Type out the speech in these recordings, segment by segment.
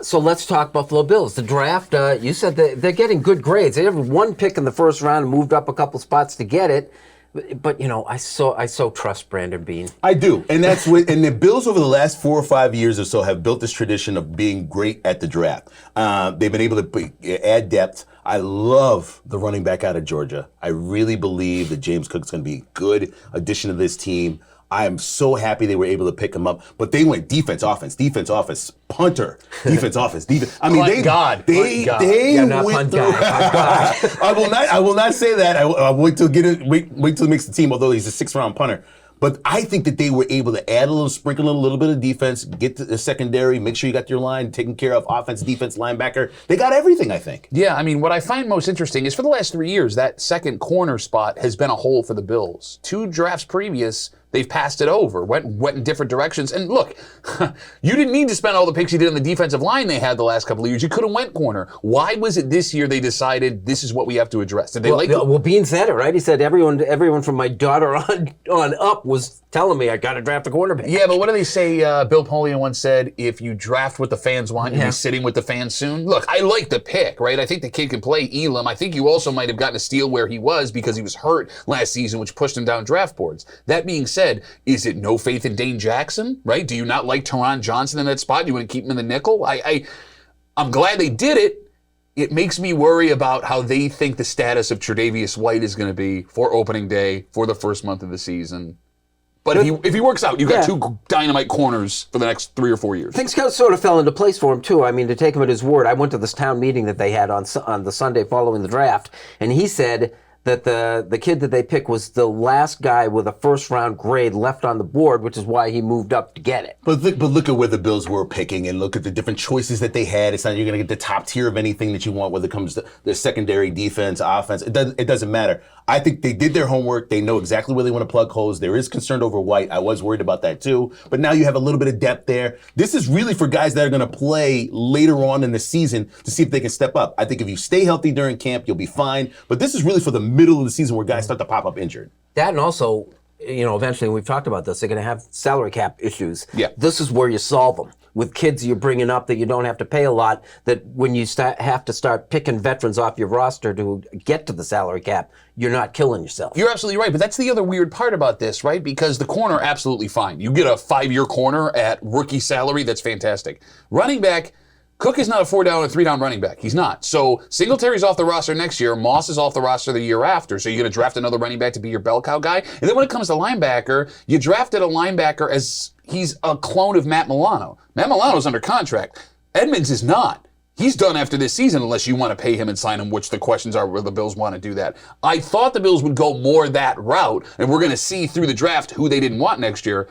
So let's talk Buffalo Bills. The draft, you said they're getting good grades. They have one pick in the first round and moved up a couple spots to get it. But I so trust Brandon Beane. I do, and that's what. And the Bills over the last 4 or 5 years or so have built this tradition of being great at the draft. They've been able to add depth. I love the running back out of Georgia. I really believe that James Cook's going to be a good addition to this team. I am so happy they were able to pick him up, but they went defense, offense, punter, defense, offense, defense. I mean, they went through. I will not say that. I wait till wait till he makes the team. Although he's a 6th round punter, but I think that they were able to add sprinkle a little bit of defense, get to the secondary, make sure you got your line taken care of, offense, defense, linebacker. They got everything, I think. Yeah, I mean, what I find most interesting is for the last 3 years, that second corner spot has been a hole for the Bills. 2 drafts previous, they've passed it over, went in different directions. And look, you didn't need to spend all the picks you did on the defensive line they had the last couple of years. You could have went corner. Why was it this year they decided this is what we have to address? Did they Well, Beane said it, right? He said everyone from my daughter on up was telling me I got to draft a quarterback. Yeah, but what do they say? Bill Polian once said, if you draft what the fans want, you'll be sitting with the fans soon. Look, I like the pick, right? I think the kid can play Elam. I think you also might have gotten a steal where he was because he was hurt last season, which pushed him down draft boards. That being said, is it no faith in Dane Jackson, right? Do you not like Teron Johnson in that spot? Do you want to keep him in the nickel? I'm glad they did it. It makes me worry about how they think the status of Tre'Davious White is going to be for opening day, for the first month of the season. But if he works out, you've got 2 dynamite corners for the next 3 or 4 years. Things sort of fell into place for him, too. I mean, to take him at his word, I went to this town meeting that they had on the Sunday following the draft, and he said that the kid that they picked was the last guy with a first-round grade left on the board, which is why he moved up to get it. But look at where the Bills were picking, and look at the different choices that they had. It's not you're going to get the top tier of anything that you want, whether it comes to the secondary, defense, offense. It doesn't matter. I think they did their homework. They know exactly where they want to plug holes. There is concern over White. I was worried about that too. But now you have a little bit of depth there. This is really for guys that are going to play later on in the season to see if they can step up. I think if you stay healthy during camp, you'll be fine. But this is really for the middle of the season where guys start to pop up injured. That, and also, eventually, we've talked about this, they're going to have salary cap issues. Yeah. This is where you solve them. With kids you're bringing up that you don't have to pay a lot, that when you have to start picking veterans off your roster to get to the salary cap, you're not killing yourself. You're absolutely right, but that's the other weird part about this, right? Because the corner, absolutely fine. You get a 5-year corner at rookie salary, that's fantastic. Running back, Cook is not a 4-down or 3-down running back. He's not. So Singletary's off the roster next year. Moss is off the roster the year after. So you're going to draft another running back to be your bell cow guy. And then when it comes to linebacker, you drafted a linebacker as he's a clone of Matt Milano. Matt Milano's under contract. Edmonds is not. He's done after this season unless you want to pay him and sign him, which the questions are whether the Bills want to do that. I thought the Bills would go more that route, and we're going to see through the draft who they didn't want next year.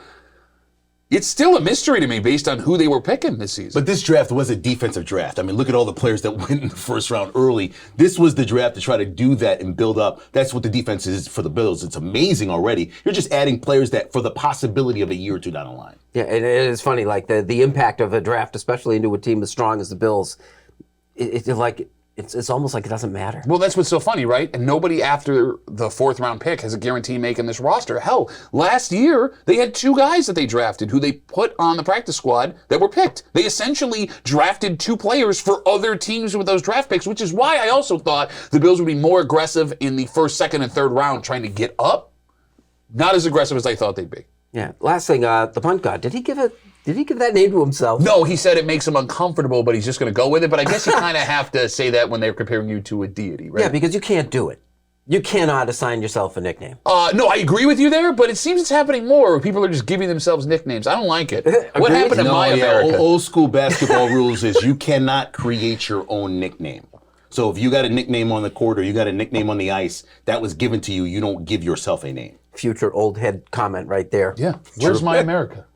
It's still a mystery to me based on who they were picking this season. But this draft was a defensive draft. I mean, look at all the players that went in the first round early. This was the draft to try to do that and build up. That's what the defense is for the Bills. It's amazing already. You're just adding players that for the possibility of a year or two down the line. Yeah, and it is funny, like the impact of a draft, especially into a team as strong as the Bills, it's almost like it doesn't matter. Well, that's what's so funny, right? And nobody after the 4th round pick has a guarantee making this roster. Hell, last year, they had 2 guys that they drafted who they put on the practice squad that were picked. They essentially drafted 2 players for other teams with those draft picks, which is why I also thought the Bills would be more aggressive in the 1st, 2nd, and 3rd round trying to get up. Not as aggressive as I thought they'd be. Yeah. Last thing, the punt god, did he give that name to himself? No, he said it makes him uncomfortable, but he's just going to go with it. But I guess you kind of have to say that when they're comparing you to a deity, right? Yeah, because you can't do it. You cannot assign yourself a nickname. No, I agree with you there, but it seems it's happening more. People are just giving themselves nicknames. I don't like it. What happened in my America? Old school basketball rules is you cannot create your own nickname. So if you got a nickname on the court or you got a nickname on the ice, that was given to you. You don't give yourself a name. Future old head comment right there. Yeah. Where's my America?